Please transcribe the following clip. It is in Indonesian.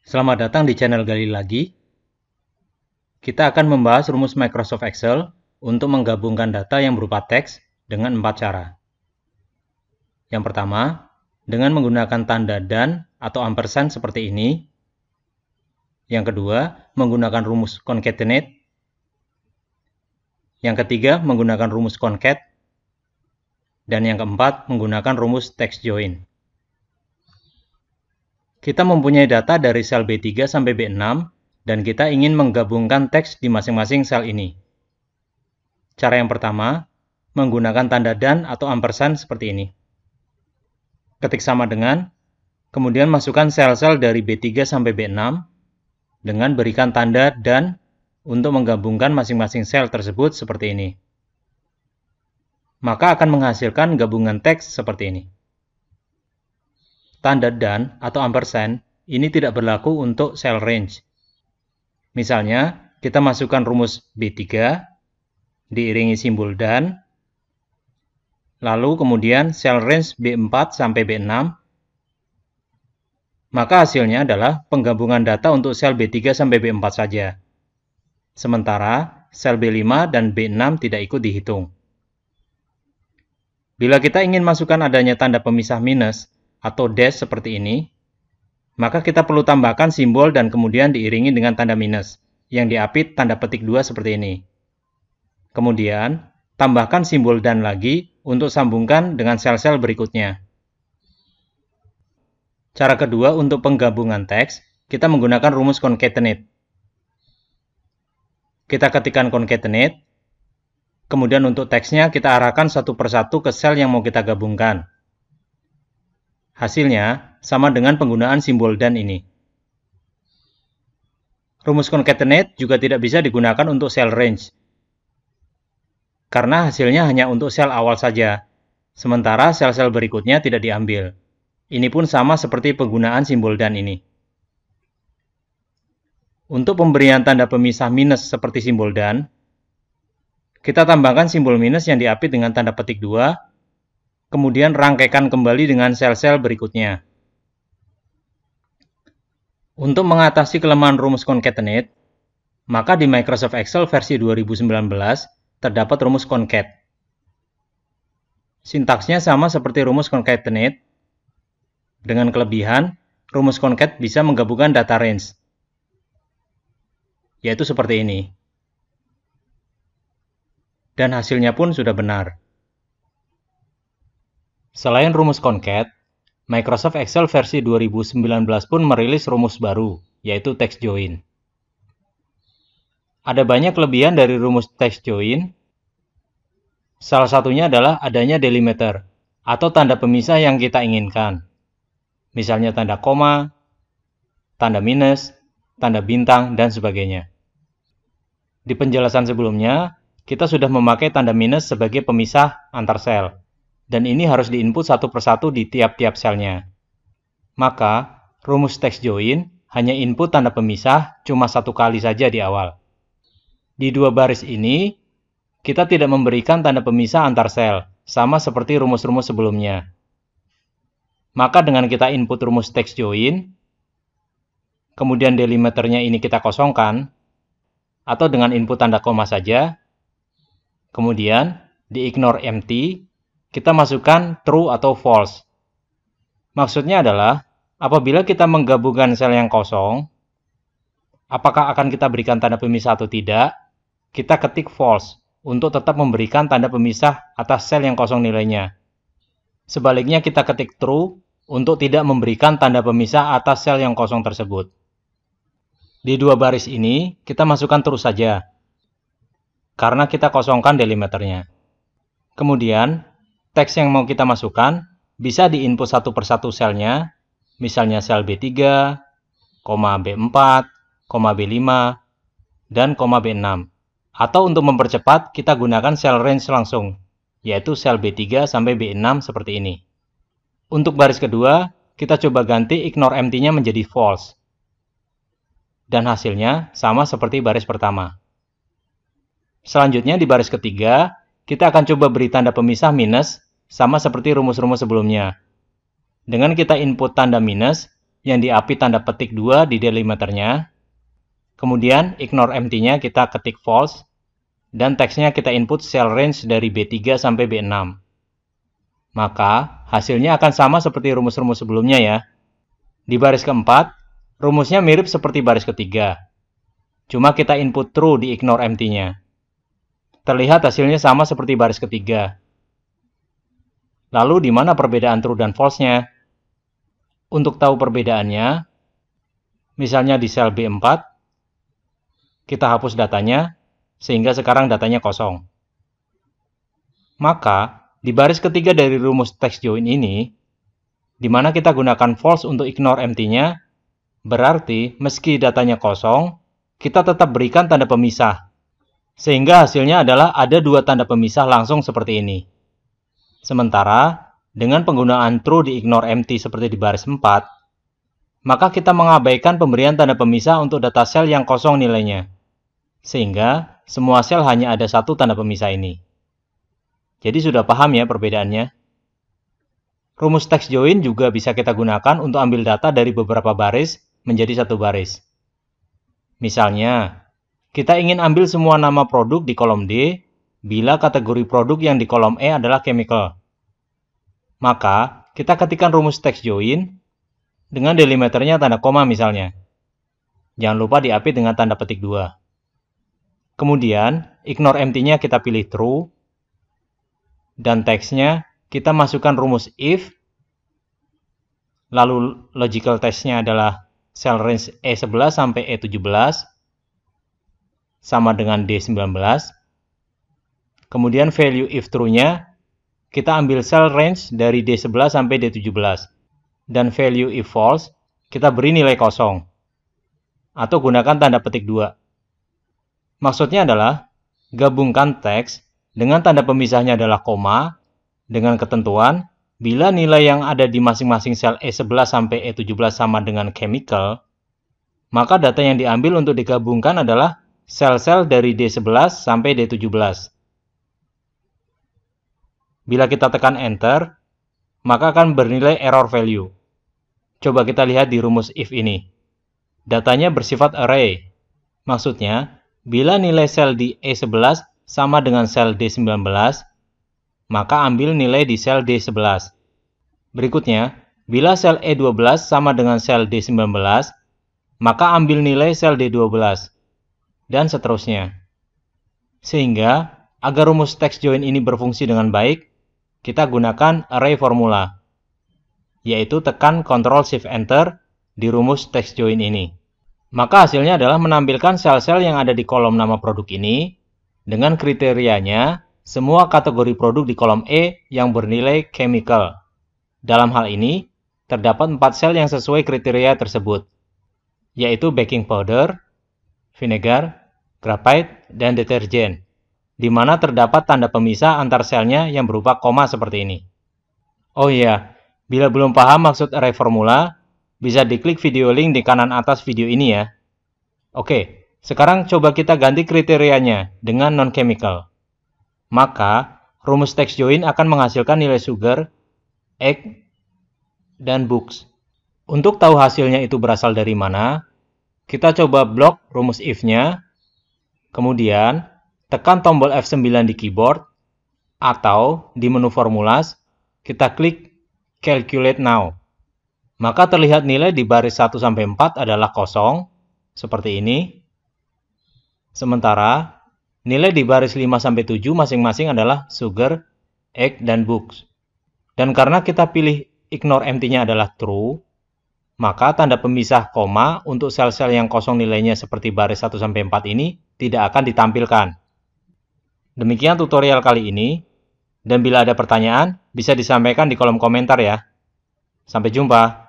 Selamat datang di channel Gali Lagi. Kita akan membahas rumus Microsoft Excel untuk menggabungkan data yang berupa teks dengan 4 cara. Yang pertama, dengan menggunakan tanda dan atau ampersand seperti ini. Yang kedua, menggunakan rumus concatenate. Yang ketiga, menggunakan rumus concat. Dan yang keempat, menggunakan rumus text join. Kita mempunyai data dari sel B3 sampai B6, dan kita ingin menggabungkan teks di masing-masing sel ini. Cara yang pertama, menggunakan tanda dan atau ampersand seperti ini. Ketik sama dengan, kemudian masukkan sel-sel dari B3 sampai B6, dengan berikan tanda dan untuk menggabungkan masing-masing sel tersebut seperti ini. Maka akan menghasilkan gabungan teks seperti ini. Tanda dan atau ampersand ini tidak berlaku untuk sel range. Misalnya, kita masukkan rumus B3, diiringi simbol dan, lalu kemudian sel range B4 sampai B6, maka hasilnya adalah penggabungan data untuk sel B3 sampai B4 saja. Sementara, sel B5 dan B6 tidak ikut dihitung. Bila kita ingin masukkan adanya tanda pemisah minus, atau dash seperti ini, maka kita perlu tambahkan simbol dan kemudian diiringi dengan tanda minus, yang diapit tanda petik 2 seperti ini. Kemudian, tambahkan simbol dan lagi untuk sambungkan dengan sel-sel berikutnya. Cara kedua untuk penggabungan teks, kita menggunakan rumus concatenate. Kita ketikkan concatenate, kemudian untuk teksnya kita arahkan satu persatu ke sel yang mau kita gabungkan. Hasilnya sama dengan penggunaan simbol dan ini. Rumus concatenate juga tidak bisa digunakan untuk sel range, karena hasilnya hanya untuk sel awal saja, sementara sel-sel berikutnya tidak diambil. Ini pun sama seperti penggunaan simbol dan ini. Untuk pemberian tanda pemisah minus seperti simbol dan, kita tambahkan simbol minus yang diapit dengan tanda petik 2, kemudian rangkaikan kembali dengan sel-sel berikutnya. Untuk mengatasi kelemahan rumus concatenate, maka di Microsoft Excel versi 2019 terdapat rumus concat. Sintaksnya sama seperti rumus concatenate, dengan kelebihan rumus concat bisa menggabungkan data range, yaitu seperti ini. Dan hasilnya pun sudah benar. Selain rumus concat, Microsoft Excel versi 2019 pun merilis rumus baru, yaitu text join. Ada banyak kelebihan dari rumus text join. Salah satunya adalah adanya delimiter, atau tanda pemisah yang kita inginkan. Misalnya tanda koma, tanda minus, tanda bintang, dan sebagainya. Di penjelasan sebelumnya, kita sudah memakai tanda minus sebagai pemisah antar sel. Dan ini harus diinput satu persatu di tiap-tiap selnya. Maka, rumus text join hanya input tanda pemisah cuma satu kali saja di awal. Di dua baris ini, kita tidak memberikan tanda pemisah antar sel, sama seperti rumus-rumus sebelumnya. Maka dengan kita input rumus text join, kemudian delimiternya ini kita kosongkan, atau dengan input tanda koma saja, kemudian di ignore empty, kita masukkan true atau false. Maksudnya adalah, apabila kita menggabungkan sel yang kosong, apakah akan kita berikan tanda pemisah atau tidak, kita ketik false, untuk tetap memberikan tanda pemisah atas sel yang kosong nilainya. Sebaliknya kita ketik true, untuk tidak memberikan tanda pemisah atas sel yang kosong tersebut. Di dua baris ini, kita masukkan true saja, karena kita kosongkan delimiternya. Kemudian, teks yang mau kita masukkan bisa diinput satu persatu selnya, misalnya sel B3, B4, B5, dan B6. Atau untuk mempercepat, kita gunakan sel range langsung, yaitu sel B3 sampai B6 seperti ini. Untuk baris kedua, kita coba ganti ignore empty-nya menjadi false. Dan hasilnya sama seperti baris pertama. Selanjutnya di baris ketiga, kita akan coba beri tanda pemisah minus, sama seperti rumus-rumus sebelumnya. Dengan kita input tanda minus, yang diapi tanda petik 2 di delimiternya. Kemudian ignore empty-nya kita ketik false, dan teksnya kita input cell range dari B3 sampai B6. Maka hasilnya akan sama seperti rumus-rumus sebelumnya ya. Di baris keempat, rumusnya mirip seperti baris ketiga. Cuma kita input true di ignore empty-nya. Terlihat hasilnya sama seperti baris ketiga. Lalu di mana perbedaan true dan false-nya? Untuk tahu perbedaannya, misalnya di sel B4, kita hapus datanya, sehingga sekarang datanya kosong. Maka, di baris ketiga dari rumus text join ini, di mana kita gunakan false untuk ignore empty-nya, berarti meski datanya kosong, kita tetap berikan tanda pemisah. Sehingga hasilnya adalah ada dua tanda pemisah langsung seperti ini. Sementara, dengan penggunaan true di ignore empty seperti di baris 4, maka kita mengabaikan pemberian tanda pemisah untuk data sel yang kosong nilainya. Sehingga semua sel hanya ada satu tanda pemisah ini. Jadi sudah paham ya perbedaannya? Rumus text join juga bisa kita gunakan untuk ambil data dari beberapa baris menjadi satu baris. Misalnya, kita ingin ambil semua nama produk di kolom D bila kategori produk yang di kolom E adalah chemical. Maka, kita ketikkan rumus text join dengan delimiternya tanda koma misalnya. Jangan lupa diapi dengan tanda petik 2. Kemudian, ignore empty-nya kita pilih true, dan teksnya kita masukkan rumus if, lalu logical testnya adalah cell range E11 sampai E17, sama dengan D19. Kemudian value if true-nya, kita ambil cell range dari D11 sampai D17. Dan value if false, kita beri nilai kosong. Atau gunakan tanda petik 2. Maksudnya adalah, gabungkan teks dengan tanda pemisahnya adalah koma, dengan ketentuan, bila nilai yang ada di masing-masing sel E11 sampai E17 sama dengan chemical, maka data yang diambil untuk digabungkan adalah sel-sel dari D11 sampai D17. Bila kita tekan Enter, maka akan bernilai error value. Coba kita lihat di rumus if ini. Datanya bersifat array. Maksudnya, bila nilai sel di E11 sama dengan sel D19, maka ambil nilai di sel D11. Berikutnya, bila sel E12 sama dengan sel D19, maka ambil nilai sel D12. Dan seterusnya. Sehingga, agar rumus text join ini berfungsi dengan baik, kita gunakan array formula, yaitu tekan Ctrl+Shift+Enter di rumus text join ini. Maka hasilnya adalah menampilkan sel-sel yang ada di kolom nama produk ini, dengan kriterianya, semua kategori produk di kolom E yang bernilai chemical. Dalam hal ini, terdapat 4 sel yang sesuai kriteria tersebut, yaitu baking powder, vinegar, graphite, dan deterjen, di mana terdapat tanda pemisah antar selnya yang berupa koma seperti ini. Oh iya, bila belum paham maksud array formula, bisa diklik video link di kanan atas video ini ya. Oke, sekarang coba kita ganti kriterianya dengan non-chemical. Maka, rumus text join akan menghasilkan nilai sugar, egg, dan books. Untuk tahu hasilnya itu berasal dari mana, kita coba blok rumus if-nya, kemudian tekan tombol F9 di keyboard, atau di menu formulas, kita klik Calculate Now. Maka terlihat nilai di baris 1-4 adalah kosong, seperti ini. Sementara, nilai di baris 5-7 masing-masing adalah sugar, egg, dan books. Dan karena kita pilih ignore empty-nya adalah true, maka tanda pemisah koma untuk sel-sel yang kosong nilainya seperti baris 1-4 ini tidak akan ditampilkan. Demikian tutorial kali ini, dan bila ada pertanyaan, bisa disampaikan di kolom komentar ya. Sampai jumpa.